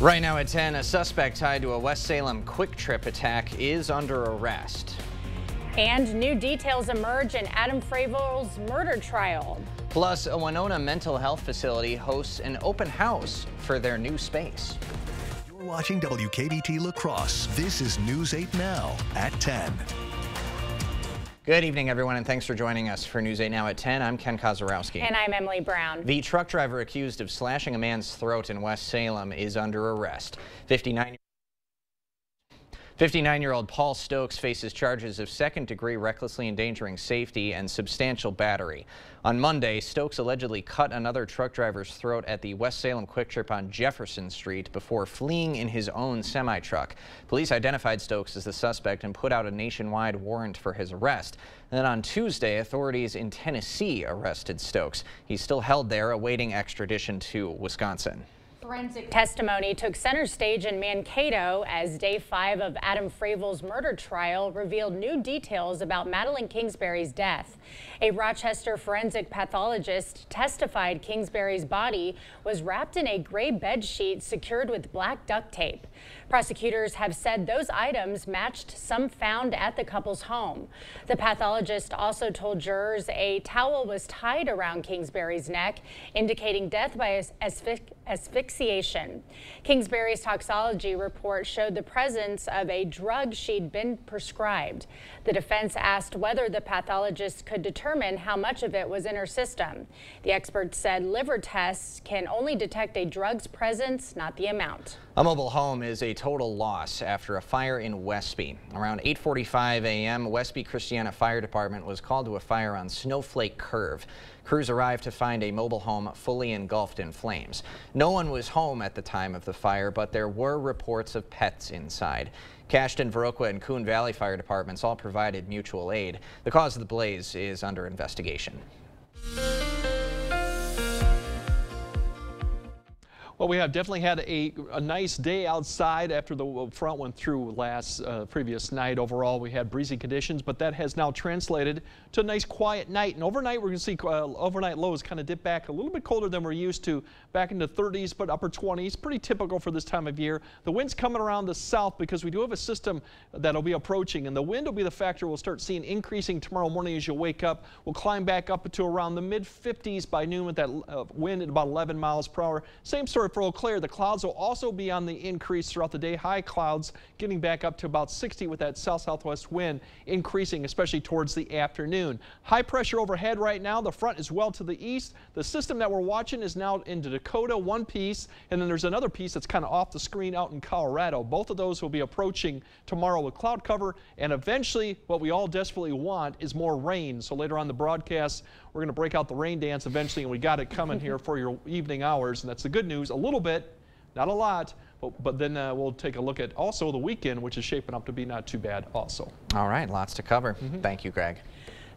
Right now at 10, a suspect tied to a West Salem Quick Trip attack is under arrest. And new details emerge in Adam Fravel's murder trial. Plus, a Winona mental health facility hosts an open house for their new space. You're watching WKBT La Crosse. This is News 8 Now at 10. Good evening, everyone, and thanks for joining us for News 8 Now at 10. I'm Ken Kozorowski. And I'm Emily Brown. The truck driver accused of slashing a man's throat in West Salem is under arrest. 59-year-old Paul Stokes faces charges of second-degree recklessly endangering safety and substantial battery. On Monday, Stokes allegedly cut another truck driver's throat at the West Salem Quick Trip on Jefferson Street before fleeing in his own semi-truck. Police identified Stokes as the suspect and put out a nationwide warrant for his arrest. And then on Tuesday, authorities in Tennessee arrested Stokes. He's still held there awaiting extradition to Wisconsin. Forensic testimony took center stage in Mankato as day 5 of Adam Fravel's murder trial revealed new details about Madeline Kingsbury's death. A Rochester forensic pathologist testified Kingsbury's body was wrapped in a gray bed sheet secured with black duct tape. Prosecutors have said those items matched some found at the couple's home. The pathologist also told jurors a towel was tied around Kingsbury's neck, indicating death by asphyxiation. Kingsbury's toxicology report showed the presence of a drug she'd been prescribed. The defense asked whether the pathologist could determine how much of it was in her system. The expert said liver tests can only detect a drug's presence, not the amount. A mobile home is a total loss after a fire in Westby. Around 8:45 a.m., Westby Christiana Fire Department was called to a fire on Snowflake Curve. Crews arrived to find a mobile home fully engulfed in flames. No one was home at the time of the fire, but there were reports of pets inside. Cashton, Viroqua, and Coon Valley Fire Departments all provided mutual aid. The cause of the blaze is under investigation. Well, we have definitely had a nice day outside after the front went through previous night. Overall, we had breezy conditions, but that has now translated to a nice quiet night. And overnight, we're going to see overnight lows kind of dip back a little bit colder than we're used to, back into 30s, but upper 20s. Pretty typical for this time of year. The wind's coming around the south because we do have a system that'll be approaching, and the wind will be the factor we'll start seeing increasing tomorrow morning as you wake up. We'll climb back up to around the mid-50s by noon with that wind at about 11 miles per hour. Same story for Eau Claire. The clouds will also be on the increase throughout the day. High clouds getting back up to about 60 with that south-southwest wind increasing, especially towards the afternoon. High pressure overhead right now. The front is well to the east. The system that we're watching is now into Dakota, one piece, and then there's another piece that's kind of off the screen out in Colorado. Both of those will be approaching tomorrow with cloud cover, and eventually what we all desperately want is more rain. So later on the broadcast, we're going to break out the rain dance eventually, and we got it coming here for your evening hours, and that's the good news. A little bit, not a lot, but then we'll take a look at also the weekend, which is shaping up to be not too bad also. All right, lots to cover. Thank you, Greg.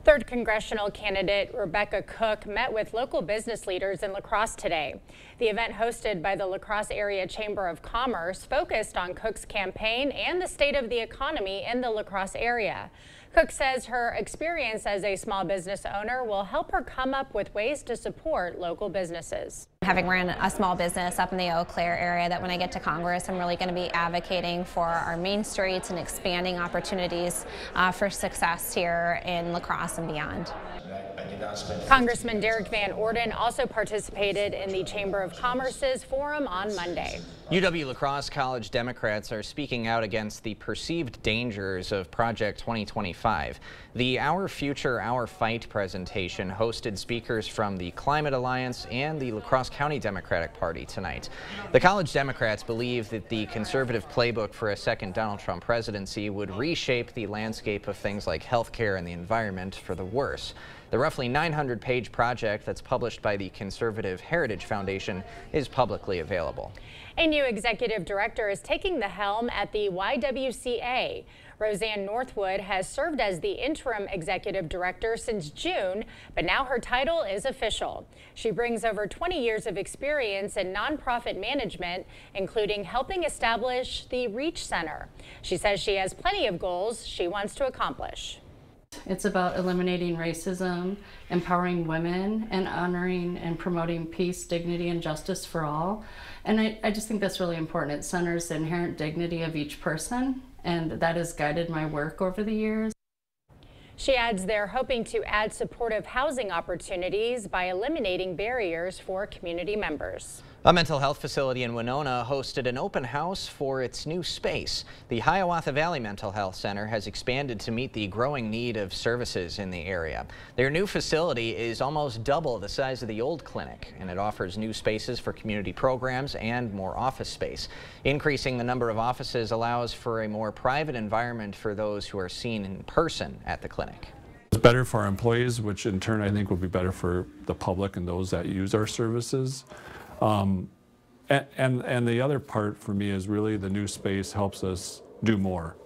3rd congressional candidate Rebecca Cook met with local business leaders in La Crosse today. The event, hosted by the La Crosse Area Chamber of Commerce, focused on Cook's campaign and the state of the economy in the La Crosse area. Cook says her experience as a small business owner will help her come up with ways to support local businesses. Having ran a small business up in the Eau Claire area, that when I get to Congress, I'm really going to be advocating for our main streets and expanding opportunities for success here in La Crosse and beyond. Congressman Derek Van Orden also participated in the Chamber of Commerce's forum on Monday. UW-La Crosse College Democrats are speaking out against the perceived dangers of Project 2025. The Our Future, Our Fight presentation hosted speakers from the Climate Alliance and the La Crosse County Democratic Party tonight. The college Democrats believe that the conservative playbook for a second Donald Trump presidency would reshape the landscape of things like healthcare and the environment for the worse. The roughly 900-page project that's published by the Conservative Heritage Foundation is publicly available. A new executive director is taking the helm at the YWCA. Roseanne Northwood has served as the interim executive director since June, but now her title is official. She brings over 20 years of experience in nonprofit management, including helping establish the Reach Center. She says she has plenty of goals she wants to accomplish. It's about eliminating racism, empowering women, and honoring and promoting peace, dignity, and justice for all. And I just think that's really important. It centers the inherent dignity of each person, and that has guided my work over the years. She adds they're hoping to add supportive housing opportunities by eliminating barriers for community members. A mental health facility in Winona hosted an open house for its new space. The Hiawatha Valley Mental Health Center has expanded to meet the growing need of services in the area. Their new facility is almost double the size of the old clinic, and it offers new spaces for community programs and more office space. Increasing the number of offices allows for a more private environment for those who are seen in person at the clinic. It's better for our employees, which in turn I think will be better for the public and those that use our services. And the other part for me is really the new space helps us do more.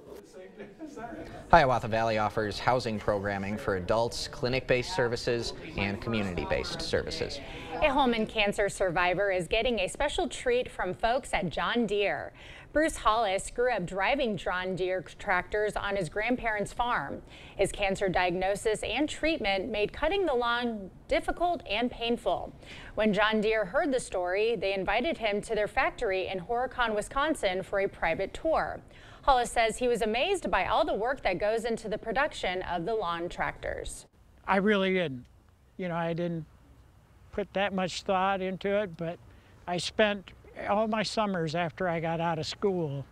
Hiawatha Valley offers housing programming for adults, clinic-based services, and community-based services. A Holman cancer survivor is getting a special treat from folks at John Deere. Bruce Hollis grew up driving John Deere tractors on his grandparents' farm. His cancer diagnosis and treatment made cutting the lawn difficult and painful. When John Deere heard the story, they invited him to their factory in Horicon, Wisconsin for a private tour. Hollis says he was amazed by all the work that goes into the production of the lawn tractors. I really didn't. You know, I didn't put that much thought into it, but I spent all my summers after I got out of school,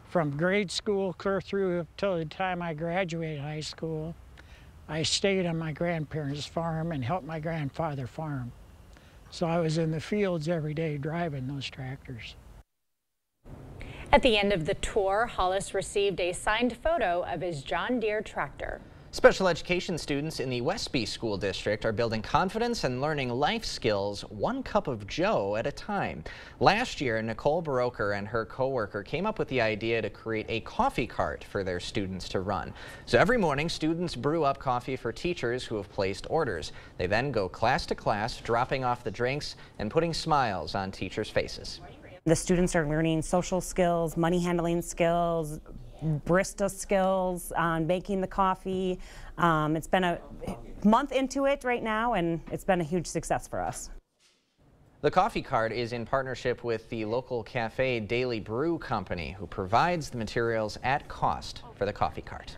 from grade school clear through till the time I graduated high school, I stayed on my grandparents' farm and helped my grandfather farm. So I was in the fields every day driving those tractors. At the end of the tour, Hollis received a signed photo of his John Deere tractor. Special education students in the Westby School District are building confidence and learning life skills one cup of joe at a time. Last year, Nicole Baroker and her coworker came up with the idea to create a coffee cart for their students to run. So every morning, students brew up coffee for teachers who have placed orders. They then go class to class, dropping off the drinks and putting smiles on teachers' faces. The students are learning social skills, money handling skills, barista skills on making the coffee. It's been a month into it right now, and it's been a huge success for us. The coffee cart is in partnership with the local cafe Daily Brew Company, who provides the materials at cost for the coffee cart.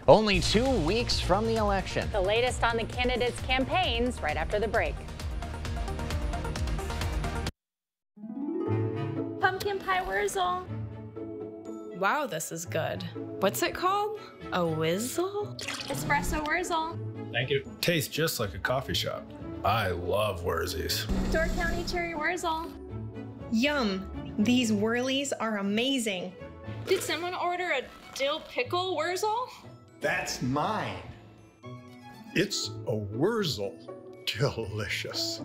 Only 2 weeks from the election. The latest on the candidates' campaigns right after the break. Pumpkin pie Wurzel. Wow, this is good. What's it called? A Whizzle? Espresso Wurzel. Thank you. Tastes just like a coffee shop. I love Wurzies. Door County Cherry Wurzel. Yum! These whirlies are amazing. Did someone order a dill pickle Wurzel? That's mine. It's a Wurzel. Delicious.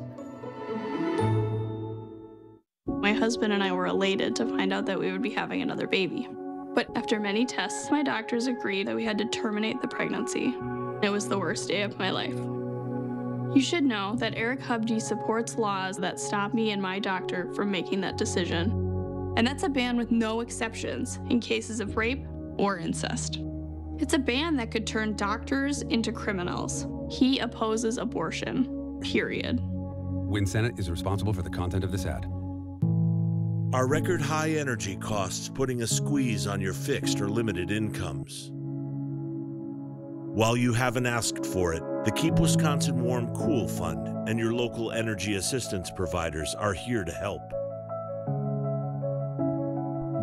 My husband and I were elated to find out that we would be having another baby. But after many tests, my doctors agreed that we had to terminate the pregnancy. It was the worst day of my life. You should know that Eric Hubge supports laws that stop me and my doctor from making that decision. And that's a ban with no exceptions in cases of rape or incest. It's a ban that could turn doctors into criminals. He opposes abortion, period. Win Senate is responsible for the content of this ad. Are record high energy costs putting a squeeze on your fixed or limited incomes? While you haven't asked for it, the Keep Wisconsin Warm Cool Fund and your local energy assistance providers are here to help.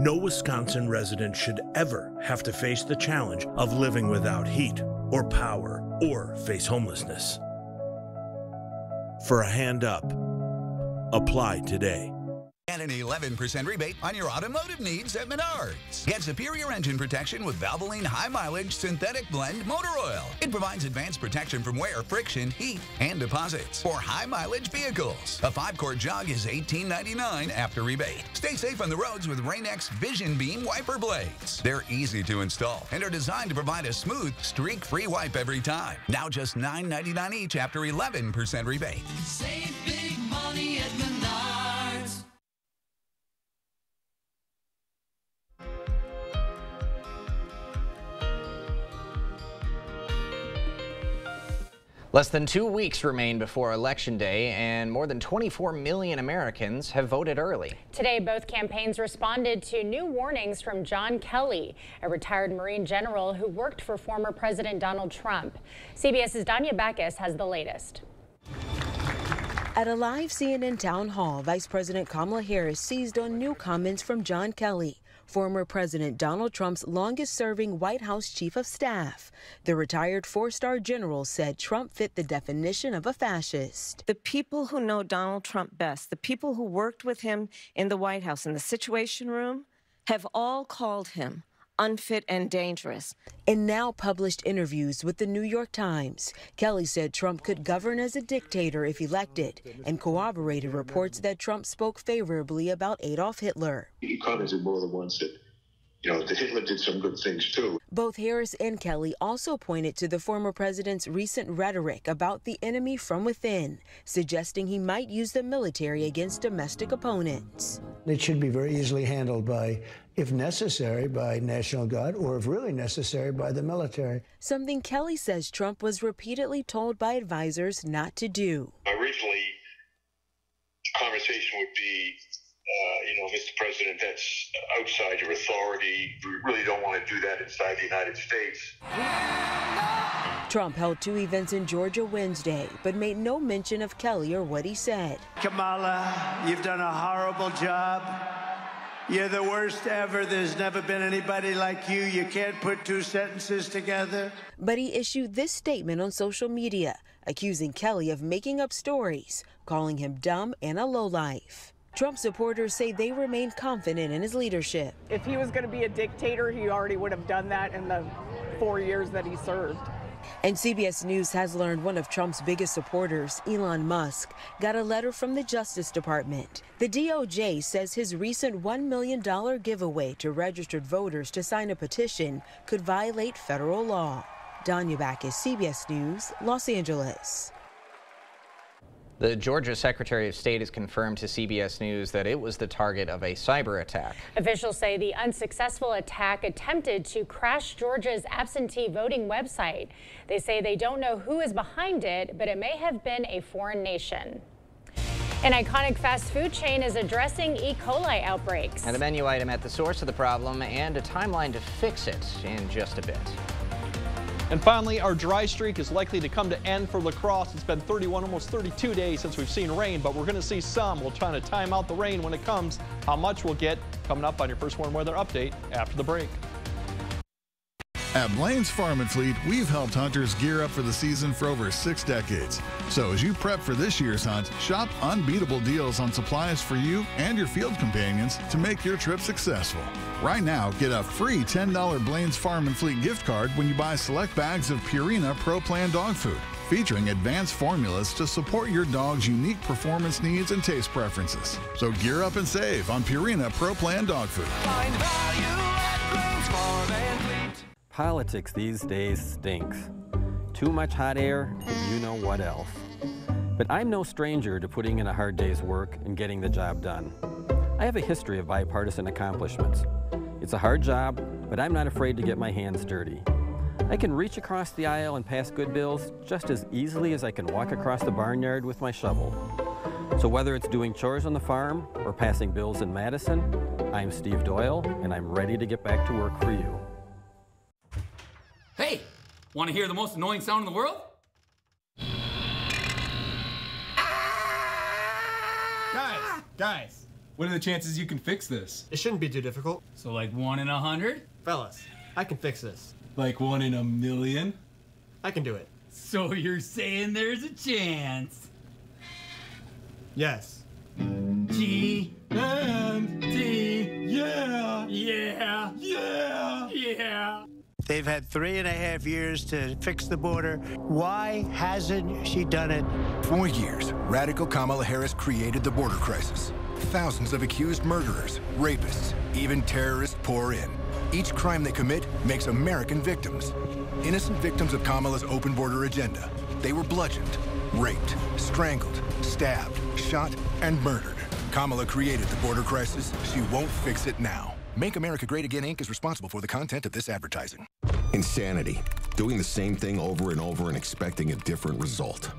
No Wisconsin resident should ever have to face the challenge of living without heat or power or face homelessness. For a hand up, apply today. And an 11% rebate on your automotive needs at Menards. Get superior engine protection with Valvoline High Mileage Synthetic Blend Motor Oil. It provides advanced protection from wear, friction, heat, and deposits for high mileage vehicles. A 5-quart jug is $18.99 after rebate. Stay safe on the roads with Rain-X Vision Beam Wiper Blades. They're easy to install and are designed to provide a smooth, streak-free wipe every time. Now just $9.99 each after 11% rebate. Save big money at Menards. Less than 2 weeks remain before Election Day, and more than 24 million Americans have voted early. Today, both campaigns responded to new warnings from John Kelly, a retired Marine general who worked for former President Donald Trump. CBS's Danya Backus has the latest. At a live CNN town hall, Vice President Kamala Harris seized on new comments from John Kelly, former President Donald Trump's longest-serving White House chief of staff. The retired four-star general said Trump fit the definition of a fascist. The people who know Donald Trump best, the people who worked with him in the White House, in the Situation Room, have all called him unfit and dangerous. In now published interviews with the New York Times, Kelly said Trump could govern as a dictator if elected, and corroborated reports that Trump spoke favorably about Adolf Hitler. He commented more than once that, that Hitler did some good things too. Both Harris and Kelly also pointed to the former president's recent rhetoric about the enemy from within, suggesting he might use the military against domestic opponents. It should be very easily handled by, if necessary, by National Guard, or if really necessary, by the military. Something Kelly says Trump was repeatedly told by advisors not to do. Originally, the conversation would be, Mr. President, that's outside your authority. We really don't want to do that inside the United States. Trump held 2 events in Georgia Wednesday, but made no mention of Kelly or what he said. Kamala, you've done a horrible job. You're the worst ever. There's never been anybody like you. You can't put 2 sentences together. But he issued this statement on social media, accusing Kelly of making up stories, calling him dumb and a lowlife. Trump supporters say they remain confident in his leadership. If he was going to be a dictator, he already would have done that in the 4 years that he served. And CBS News has learned one of Trump's biggest supporters, Elon Musk, got a letter from the Justice Department. The DOJ says his recent $1 million giveaway to registered voters to sign a petition could violate federal law. Danya Backus, CBS News, Los Angeles. The Georgia Secretary of State has confirmed to CBS News that it was the target of a cyber attack. Officials say the unsuccessful attack attempted to crash Georgia's absentee voting website. They say they don't know who is behind it, but it may have been a foreign nation. An iconic fast food chain is addressing E. coli outbreaks. And a menu item at the source of the problem and a timeline to fix it in just a bit. And finally, our dry streak is likely to come to end for La Crosse. It's been 31, almost 32 days since we've seen rain, but we're going to see some. We'll try to time out the rain when it comes. How much we'll get coming up on your First Warn Weather Update after the break. At Blaine's Farm and Fleet, we've helped hunters gear up for the season for over 6 decades. So as you prep for this year's hunt, shop unbeatable deals on supplies for you and your field companions to make your trip successful. Right now, get a free $10 Blaine's Farm and Fleet gift card when you buy select bags of Purina Pro Plan dog food, featuring advanced formulas to support your dog's unique performance needs and taste preferences. So gear up and save on Purina Pro Plan dog food. Find value at Blaine's Farm and Fleet. Politics these days stinks. Too much hot air, and you know what else. But I'm no stranger to putting in a hard day's work and getting the job done. I have a history of bipartisan accomplishments. It's a hard job, but I'm not afraid to get my hands dirty. I can reach across the aisle and pass good bills just as easily as I can walk across the barnyard with my shovel. So whether it's doing chores on the farm or passing bills in Madison, I'm Steve Doyle, and I'm ready to get back to work for you. Hey, want to hear the most annoying sound in the world? Guys, what are the chances you can fix this? It shouldn't be too difficult. So like 1 in 100? Fellas, I can fix this. Like 1 in a million? I can do it. So you're saying there's a chance? Yes. G and D, yeah! Yeah! Yeah! Yeah! They've had 3.5 years to fix the border. Why hasn't she done it? For years, radical Kamala Harris created the border crisis. Thousands of accused murderers, rapists, even terrorists pour in. Each crime they commit makes American victims. Innocent victims of Kamala's open border agenda. They were bludgeoned, raped, strangled, stabbed, shot, and murdered. Kamala created the border crisis. She won't fix it now. Make America Great Again, Inc. is responsible for the content of this advertising. Insanity. Doing the same thing over and over and expecting a different result.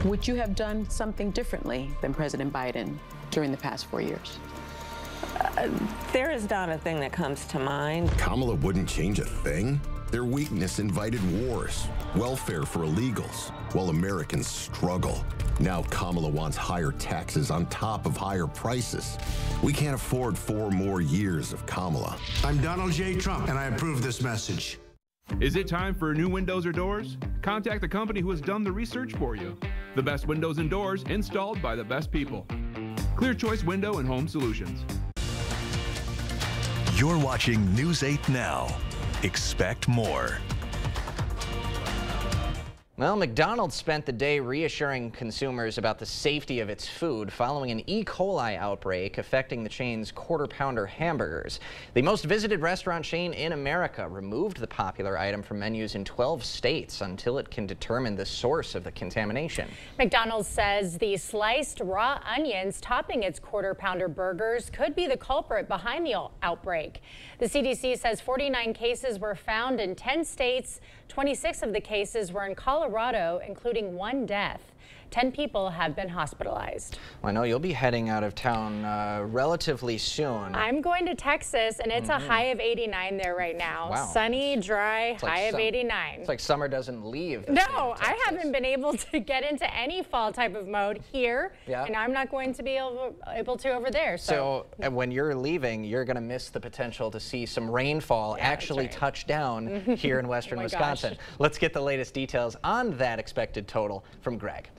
Would you have done something differently than President Biden during the past 4 years? There is not a thing that comes to mind. Kamala wouldn't change a thing? Their weakness invited wars, welfare for illegals, while Americans struggle. Now Kamala wants higher taxes on top of higher prices. We can't afford 4 more years of Kamala. I'm Donald J. Trump, and I approve this message. Is it time for new windows or doors? Contact the company who has done the research for you. The best windows and doors installed by the best people. Clear Choice Window and Home Solutions. You're watching News 8 Now. Expect more. Well, McDonald's spent the day reassuring consumers about the safety of its food following an E. coli outbreak affecting the chain's quarter-pounder hamburgers. The most visited restaurant chain in America removed the popular item from menus in 12 states until it can determine the source of the contamination. McDonald's says the sliced raw onions topping its quarter-pounder burgers could be the culprit behind the outbreak. The CDC says 49 cases were found in 10 states. 26 of the cases were in Colorado, including 1 death. 10 people have been hospitalized. Well, I know you'll be heading out of town relatively soon. I'm going to Texas, and it's a high of 89 there right now. Wow. Sunny, dry, high of 89. It's like summer doesn't leave. No, I haven't been able to get into any fall type of mode here, and I'm not going to be able to over there. So when you're leaving, you're going to miss the potential to see some rainfall actually touch down here in western Wisconsin. Let's get the latest details on that expected total from Greg.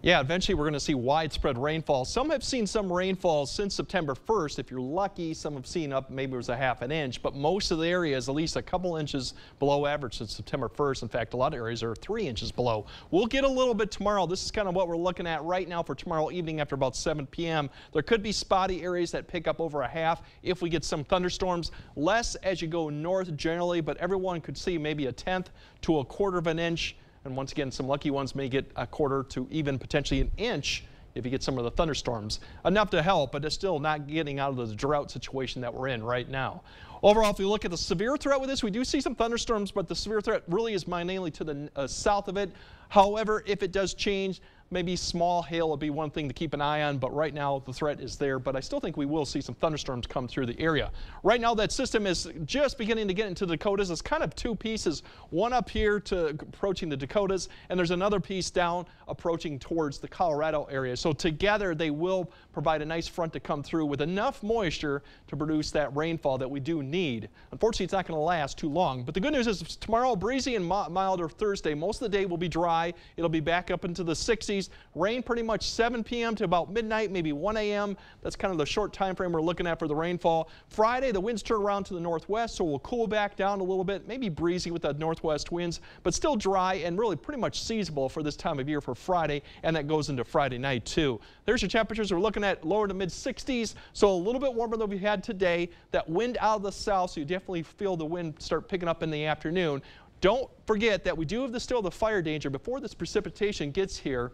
Yeah, eventually we're going to see widespread rainfall. Some have seen some rainfall since September 1st. If you're lucky, some have seen up maybe it was a ½ an inch, but most of the area is at least a couple inches below average since September 1st. In fact, a lot of areas are 3 inches below. We'll get a little bit tomorrow. This is kind of what we're looking at right now for tomorrow evening after about 7 p.m. There could be spotty areas that pick up over a half if we get some thunderstorms. Less as you go north generally, but everyone could see maybe a 1/10 to a 1/4 of an inch. And once again, some lucky ones may get a 1/4 to even potentially an inch if you get some of the thunderstorms. Enough to help, but it's still not getting out of the drought situation that we're in right now. Overall, if we look at the severe threat with this, we do see some thunderstorms, but the severe threat really is mainly to the south of it. However, if it does change, maybe small hail will be one thing to keep an eye on, but right now the threat is there. But I still think we will see some thunderstorms come through the area. Right now that system is just beginning to get into the Dakotas. It's kind of 2 pieces, one up here to approaching the Dakotas, and there's another piece down approaching towards the Colorado area. So together they will provide a nice front to come through with enough moisture to produce that rainfall that we do need. Unfortunately, it's not going to last too long, but the good news is tomorrow breezy and milder Thursday. Most of the day will be dry. It'll be back up into the 60s. Rain pretty much 7 p.m. to about midnight, maybe 1 a.m. That's kind of the short time frame we're looking at for the rainfall. Friday, the winds turn around to the northwest, so we'll cool back down a little bit, maybe breezy with the northwest winds, but still dry and really pretty much seasonable for this time of year for Friday, and that goes into Friday night too. There's your temperatures. We're looking at lower to mid 60s, so a little bit warmer than we had today. That wind out of the south, so you definitely feel the wind start picking up in the afternoon. Don't forget that we do have still the fire danger before this precipitation gets here.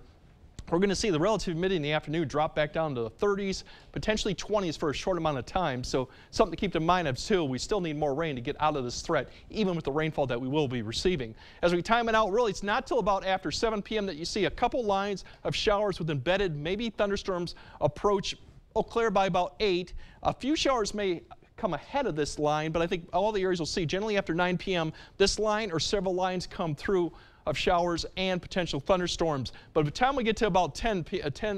We're going to see the relative humidity in the afternoon drop back down to the 30s, potentially 20s for a short amount of time. So something to keep in mind of too, we still need more rain to get out of this threat, even with the rainfall that we will be receiving. As we time it out, really it's not till about after 7 p.m. that you see a couple lines of showers with embedded, maybe thunderstorms approach Eau Claire by about 8. A few showers may come ahead of this line, but I think all the areas will see generally after 9 p.m. this line or several lines come through of showers and potential thunderstorms. But by the time we get to about 10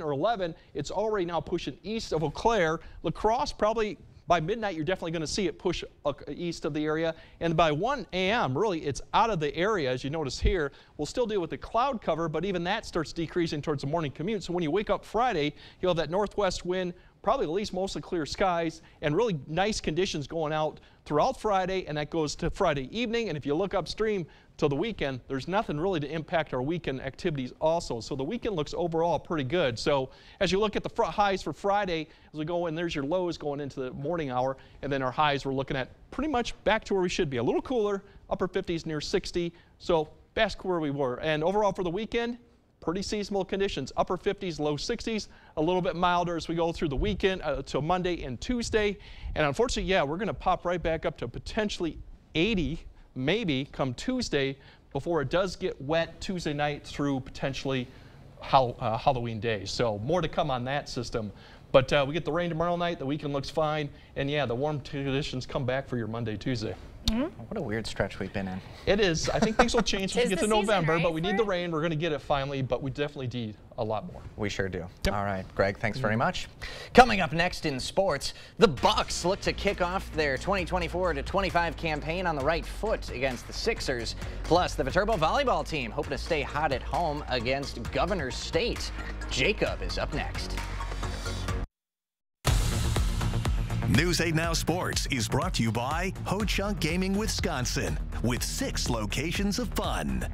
or 11, it's already now pushing east of Eau Claire. La Crosse, probably by midnight, you're definitely going to see it push east of the area. And by 1 a.m., really, it's out of the area. As you notice here, we'll still deal with the cloud cover, but even that starts decreasing towards the morning commute. So when you wake up Friday, you'll have that northwest wind, probably at least mostly clear skies, and really nice conditions going out throughout Friday, and that goes to Friday evening. And if you look upstream till the weekend, there's nothing really to impact our weekend activities also. So the weekend looks overall pretty good. So as you look at the highs for Friday, as we go in, there's your lows going into the morning hour, and then our highs we're looking at pretty much back to where we should be. A little cooler, upper 50s near 60, so back to where we were. And overall for the weekend, pretty seasonal conditions, upper 50s, low 60s, a little bit milder as we go through the weekend to Monday and Tuesday. And unfortunately, yeah, we're going to pop right back up to potentially 80 maybe come Tuesday before it does get wet Tuesday night through potentially Halloween day. So more to come on that system. But we get the rain tomorrow night. The weekend looks fine. And yeah, the warm conditions come back for your Monday, Tuesday. What a weird stretch we've been in. It is. I think things will change when we get to November, right, but we need the rain. We're going to get it finally, but we definitely need a lot more. We sure do. Yep. All right, Greg, thanks very much. Coming up next in sports, the Bucks look to kick off their 2024-25 campaign on the right foot against the Sixers. Plus, the Viterbo volleyball team hoping to stay hot at home against Governor State. Jacob is up next. News 8 Now Sports is brought to you by Ho-Chunk Gaming Wisconsin, with 6 locations of fun.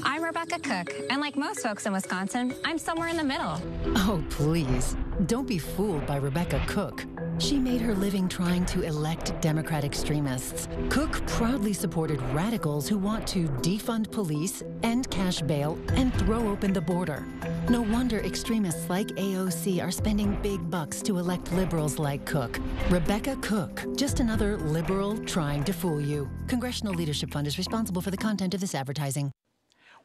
I'm Rebecca Cook, and like most folks in Wisconsin, I'm somewhere in the middle. Oh, please. Don't be fooled by Rebecca Cook. She made her living trying to elect Democrat extremists. Cook proudly supported radicals who want to defund police, end cash bail, and throw open the border. No wonder extremists like AOC are spending big bucks to elect liberals like Cook. Rebecca Cook, just another liberal trying to fool you. Congressional Leadership Fund is responsible for the content of this advertising.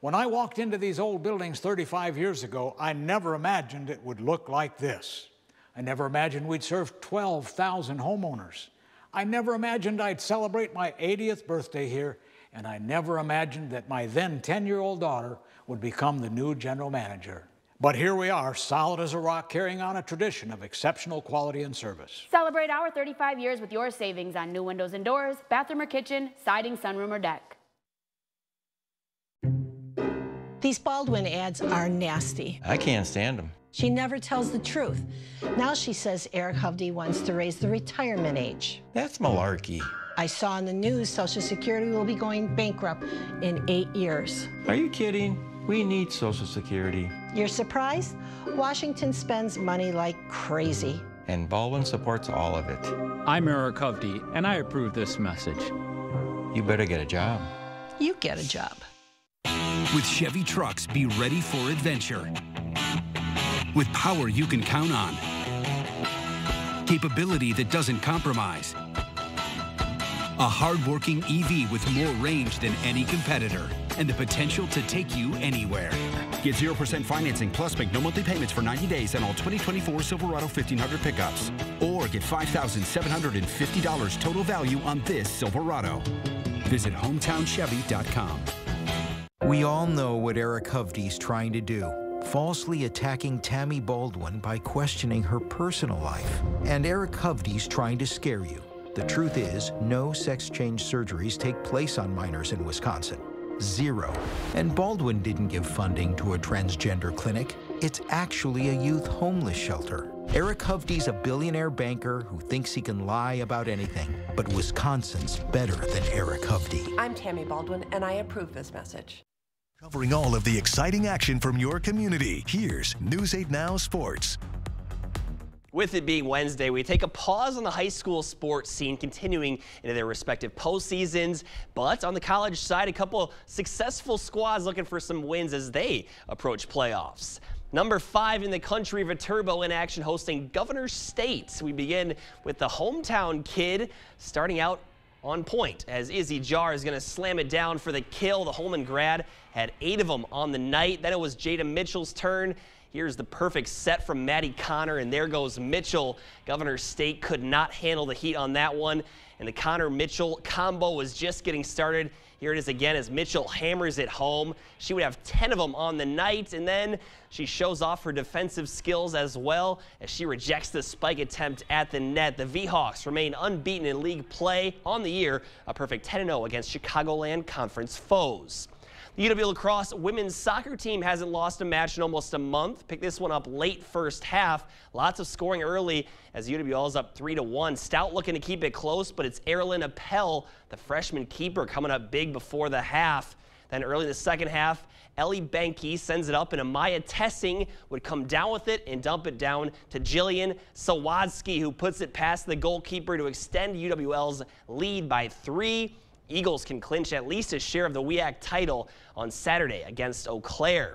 When I walked into these old buildings 35 years ago, I never imagined it would look like this. I never imagined we'd serve 12,000 homeowners. I never imagined I'd celebrate my 80th birthday here, and I never imagined that my then 10-year-old daughter would become the new general manager. But here we are, solid as a rock, carrying on a tradition of exceptional quality and service. Celebrate our 35 years with your savings on new windows and doors, bathroom or kitchen, siding, sunroom, or deck. These Baldwin ads are nasty. I can't stand them. She never tells the truth. Now she says Eric Hovde wants to raise the retirement age. That's malarkey. I saw in the news Social Security will be going bankrupt in 8 years. Are you kidding? We need Social Security. You're surprised? Washington spends money like crazy. And Baldwin supports all of it. I'm Eric Hovde, and I approve this message. You better get a job. You get a job. With Chevy trucks, be ready for adventure. With power you can count on. Capability that doesn't compromise. A hard-working EV with more range than any competitor. And the potential to take you anywhere. Get 0% financing plus make no monthly payments for 90 days on all 2024 Silverado 1500 pickups. Or get $5,750 total value on this Silverado. Visit HometownChevy.com. We all know what Eric Hovde's trying to do. Falsely attacking Tammy Baldwin by questioning her personal life. And Eric Hovde's trying to scare you. The truth is, no sex change surgeries take place on minors in Wisconsin. 0. And Baldwin didn't give funding to a transgender clinic. It's actually a youth homeless shelter. Eric Hovde's a billionaire banker who thinks he can lie about anything. But Wisconsin's better than Eric Hovde. I'm Tammy Baldwin, and I approve this message. Covering all of the exciting action from your community, here's News 8 Now Sports. With it being Wednesday, we take a pause on the high school sports scene, continuing into their respective postseasons. But on the college side, a couple successful squads looking for some wins as they approach playoffs. Number 5 in the country, Viterbo in action hosting Governor State. We begin with the hometown kid starting out on point as Izzy Jar is going to slam it down for the kill. The Holman grad had 8 of them on the night. Then it was Jada Mitchell's turn. Here's the perfect set from Maddie Connor, and there goes Mitchell. Governor State could not handle the heat on that one, and the Connor-Mitchell combo was just getting started. Here it is again as Mitchell hammers it home. She would have 10 of them on the night, and then she shows off her defensive skills as well as she rejects the spike attempt at the net. The V-Hawks remain unbeaten in league play on the year, a perfect 10-0 against Chicagoland Conference foes. The UW Lacrosse women's soccer team hasn't lost a match in almost a month. Picked this one up late first half. Lots of scoring early as UWL is up 3-1. Stout looking to keep it close, but it's Erilyn Appel, the freshman keeper, coming up big before the half. Then early in the second half, Ellie Benke sends it up, and Amaya Tessing would come down with it and dump it down to Jillian Sawadsky, who puts it past the goalkeeper to extend UWL's lead by 3. Eagles can clinch at least a share of the WEAC title on Saturday against Eau Claire.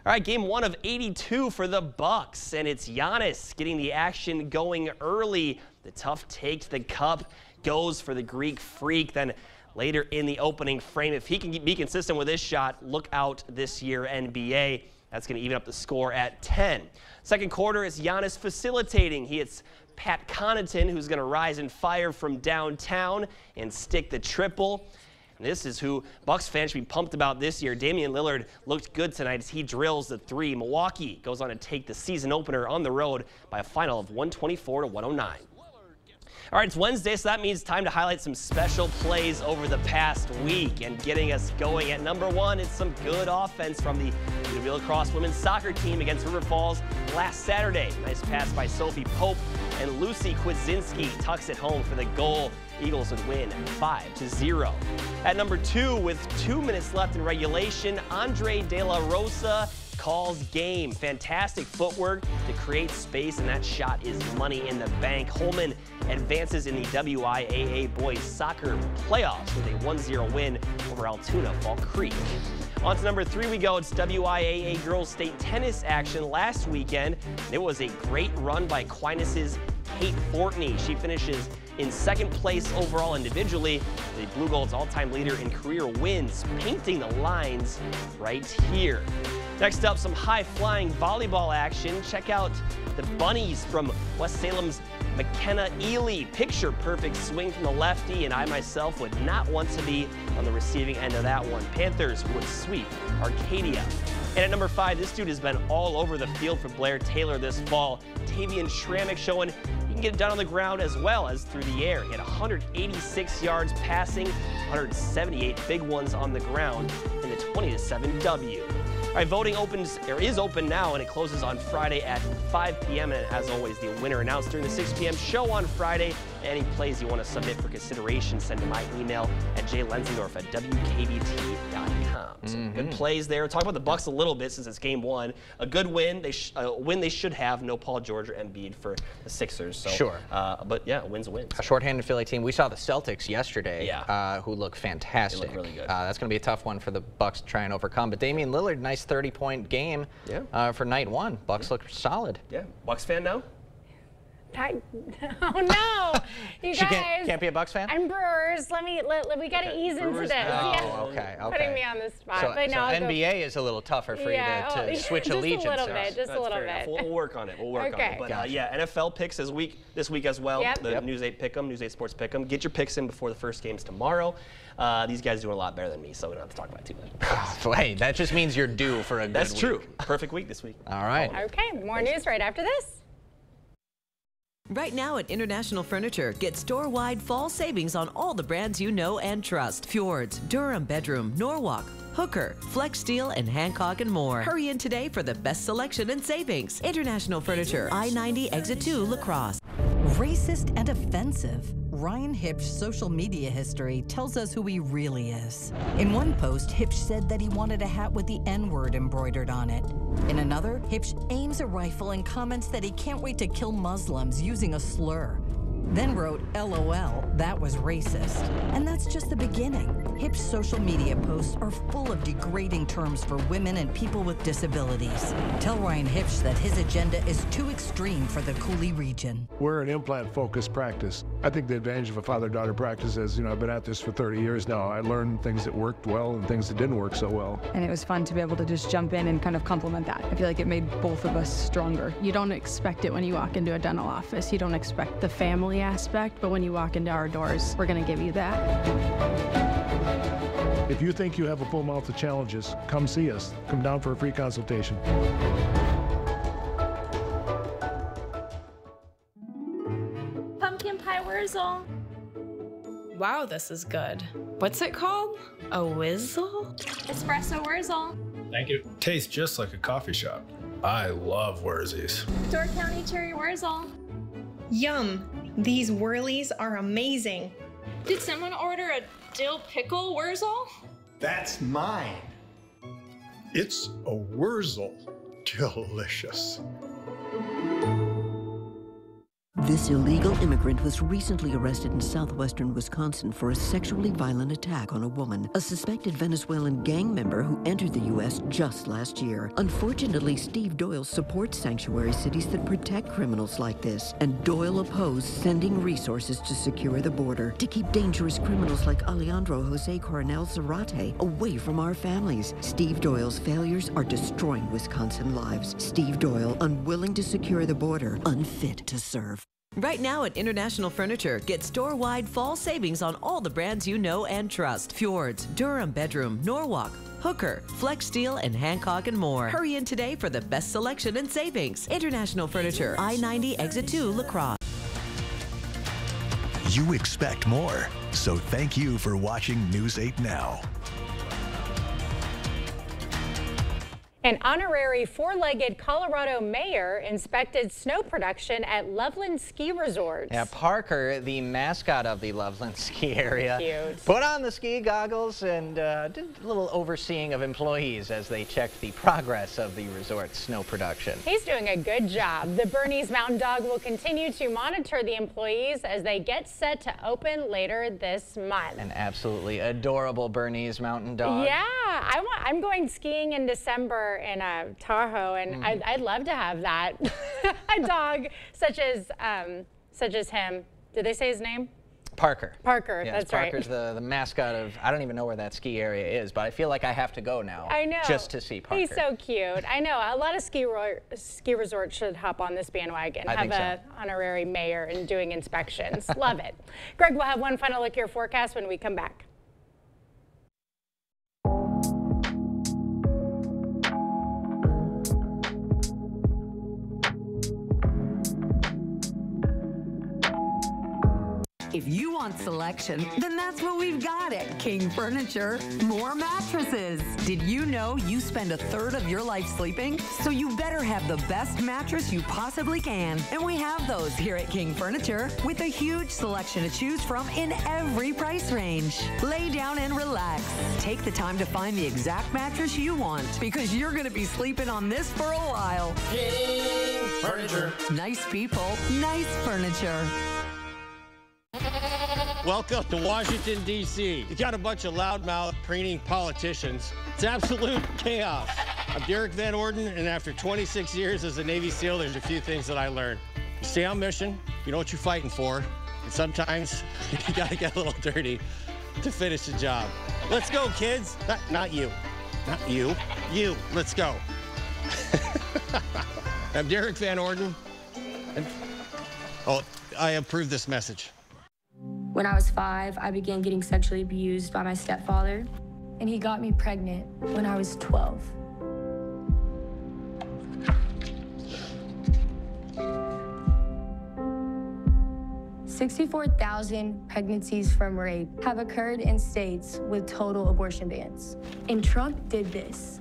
All right, game 1 of 82 for the Bucks, and it's Giannis getting the action going early. The tough take to the cup goes for the Greek Freak. Then later in the opening frame, if he can be consistent with this shot, look out this year, NBA. That's going to even up the score at 10. Second quarter is Giannis facilitating. He hits Pat Connaughton, who's going to rise and fire from downtown and stick the triple. And this is who Bucks fans should be pumped about this year. Damian Lillard looked good tonight as he drills the 3. Milwaukee goes on to take the season opener on the road by a final of 124-109. All right, it's Wednesday, so that means time to highlight some special plays over the past week. And getting us going at number 1 is some good offense from the UW La Crosse women's soccer team against River Falls last Saturday. Nice pass by Sophie Pope, and Lucy Kwasinski tucks it home for the goal. Eagles would win 5-0. At number 2, with 2 minutes left in regulation, Andre De La Rosa calls game. Fantastic footwork to create space, and that shot is money in the bank. Holman advances in the WIAA boys soccer playoffs with a 1-0 win over Altoona Fall Creek. On to number 3 we go. It's WIAA girls state tennis action last weekend. It was a great run by Aquinas' Kate Fortney. She finishes in 2nd place overall individually. The Blue Gold's all-time leader in career wins, painting the lines right here. Next up, some high-flying volleyball action. Check out the bunnies from West Salem's McKenna Ely. Picture-perfect swing from the lefty, and I myself would not want to be on the receiving end of that one. Panthers would sweep Arcadia. And at number 5, this dude has been all over the field for Blair Taylor this fall. Tavian Schrammick showing he can get it done on the ground as well as through the air. He had 186 yards passing, 178 big ones on the ground in the 20-7 W. All right, voting is open now, and it closes on Friday at 5 p.m. And as always, the winner announced during the 6 p.m. show on Friday. Any plays you want to submit for consideration, send to my email at jlensendorf@wkbt.com. So good plays there. Talk about the Bucks a little bit since it's game 1. A good win. A win they should have. No Paul George or Embiid for the Sixers. So, sure. But yeah, a win's a win. A shorthanded Philly team. We saw the Celtics yesterday, who look fantastic. They look really good. That's going to be a tough one for the Bucks to try and overcome. But Damian Lillard, nice 30-point game for night 1. Bucks look solid. Yeah. Bucks fan now? Oh no, you guys! She can't be a Bucks fan. I'm Brewers. we got to ease into this. Oh, okay. Putting me on the spot. So, but no, NBA is a little tougher for you to switch allegiances. Just a little bit. We'll work on it. We'll work on it. But yeah, NFL picks this week as well. The News 8 Pick'em, News 8 Sports Pick'em. Get your picks in before the first game's tomorrow. These guys are doing a lot better than me, so we don't have to talk about it too much. Hey, that just means you're due for a good week. That's true. Perfect week this week. All right. Okay, more news right after this. Right now at International Furniture, get store-wide fall savings on all the brands you know and trust. Fjords, Durham Bedroom, Norwalk, Hooker, Flex Steel, and Hancock and more. Hurry in today for the best selection and savings. International Furniture, I-90 Exit 2, La Crosse. Racist and offensive. Ryan Hipsch's social media history tells us who he really is. In one post, Hipsch said that he wanted a hat with the N-word embroidered on it. In another, Hipsch aims a rifle and comments that he can't wait to kill Muslims using a slur. Then wrote, LOL, that was racist. And that's just the beginning. Hipsch's social media posts are full of degrading terms for women and people with disabilities. Tell Ryan Hipsch that his agenda is too extreme for the Cooley region. We're an implant-focused practice. I think the advantage of a father-daughter practice is, I've been at this for 30 years now. I learned things that worked well and things that didn't work so well. And it was fun to be able to just jump in and kind of complement that. I feel like it made both of us stronger. You don't expect it when you walk into a dental office. You don't expect the family aspect, but when you walk into our doors, we're going to give you that. If you think you have a full mouth of challenges, come see us. Come down for a free consultation. Pumpkin pie Wurzel. Wow, this is good. What's it called? A Whizzle? Espresso Wurzel. Thank you. Tastes just like a coffee shop. I love Wurzies. Door County Cherry Wurzel. Yum! These whirlies are amazing. Did someone order a dill pickle Wurzel? That's mine. It's a Wurzel. Delicious. This illegal immigrant was recently arrested in southwestern Wisconsin for a sexually violent attack on a woman, a suspected Venezuelan gang member who entered the U.S. just last year. Unfortunately, Steve Doyle supports sanctuary cities that protect criminals like this, and Doyle opposed sending resources to secure the border, to keep dangerous criminals like Alejandro Jose Coronel Zarate away from our families. Steve Doyle's failures are destroying Wisconsin lives. Steve Doyle, unwilling to secure the border, unfit to serve. Right now at International Furniture, get store-wide fall savings on all the brands you know and trust. Fjords, Durham Bedroom, Norwalk, Hooker, Flex Steel, and Hancock and more. Hurry in today for the best selection and savings. International Furniture, I-90 Exit 2, La Crosse. You expect more, so thank you for watching News 8 Now. An honorary four-legged Colorado mayor inspected snow production at Loveland Ski Resort. Yeah, Parker, the mascot of the Loveland ski area, Cute. put on the ski goggles and did a little overseeing of employees as they checked the progress of the resort's snow production. He's doing a good job. The Bernese Mountain Dog will continue to monitor the employees as they get set to open later this month. An absolutely adorable Bernese Mountain Dog. Yeah, I'm going skiing in December in Tahoe, and I'd love to have that. A dog such as him. Did they say his name? Parker. Parker, yes, that's right. Parker's the mascot of, I don't even know where that ski area is, but I feel like I have to go now. I know. Just to see Parker. He's so cute. I know. A lot of ski resorts should hop on this bandwagon. Have an honorary mayor and doing inspections. Love it. Greg, we'll have one final look at your forecast when we come back. If you want selection, then that's what we've got at King Furniture. More mattresses. Did you know you spend a third of your life sleeping? So you better have the best mattress you possibly can. And we have those here at King Furniture with a huge selection to choose from in every price range. Lay down and relax. Take the time to find the exact mattress you want because you're going to be sleeping on this for a while. King Furniture. Nice people, nice furniture. Welcome to Washington, D.C. You got a bunch of loudmouth, preening politicians. It's absolute chaos. I'm Derek Van Orden, and after 26 years as a Navy SEAL, there's a few things that I learned. You stay on mission, you know what you're fighting for, and sometimes you gotta get a little dirty to finish the job. Let's go, kids. Not you. Not you. You. Let's go. I'm Derek Van Orden, and I approve this message. When I was 5, I began getting sexually abused by my stepfather, and he got me pregnant when I was 12. "64,000 pregnancies from rape have occurred in states with total abortion bans. And Trump did this.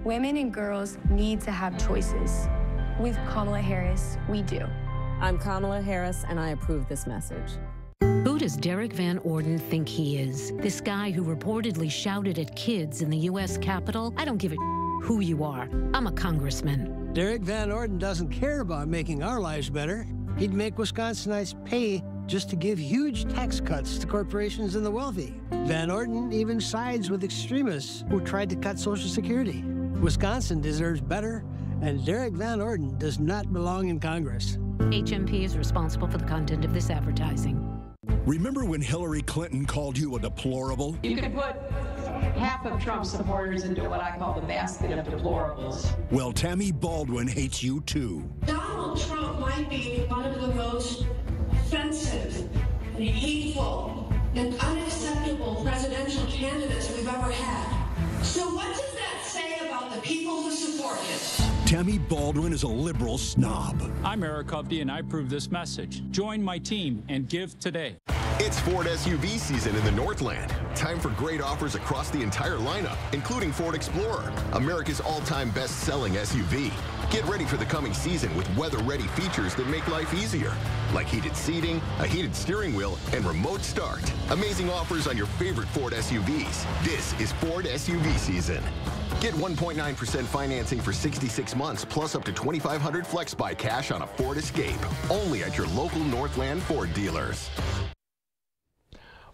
Women and girls need to have choices. With Kamala Harris, we do." I'm Kamala Harris, and I approve this message. Who does Derek Van Orden think he is? This guy who reportedly shouted at kids in the U.S. Capitol? I don't give a who you are. I'm a congressman. Derek Van Orden doesn't care about making our lives better. He'd make Wisconsinites pay just to give huge tax cuts to corporations and the wealthy. Van Orden even sides with extremists who tried to cut Social Security. Wisconsin deserves better, and Derek Van Orden does not belong in Congress. HMP is responsible for the content of this advertising. Remember when Hillary Clinton called you a deplorable? You could put half of Trump's supporters into what I call the basket of deplorables. Well, Tammy Baldwin hates you too. Donald Trump might be one of the most offensive and hateful and unacceptable presidential candidates we've ever had. So what does that say about the people who support him? Tammy Baldwin is a liberal snob. I'm Eric Hovde, and I approve this message. Join my team and give today. It's Ford SUV season in the Northland. Time for great offers across the entire lineup, including Ford Explorer, America's all-time best-selling SUV. Get ready for the coming season with weather-ready features that make life easier, like heated seating, a heated steering wheel, and remote start. Amazing offers on your favorite Ford SUVs. This is Ford SUV season. Get 1.9% financing for 66 months, plus up to $2,500 flex buy cash on a Ford Escape. Only at your local Northland Ford dealers.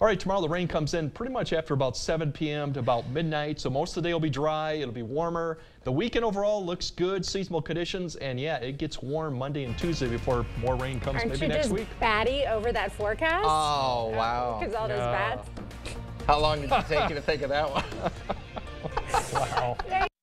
All right, tomorrow the rain comes in pretty much after about 7 p.m. to about midnight, so most of the day will be dry, it'll be warmer. The weekend overall looks good, seasonal conditions, and yeah, it gets warm Monday and Tuesday before more rain comes maybe next week. Aren't you just batty over that forecast? Oh, wow. Because all those bats. How long did it take you to think of that one? Wow.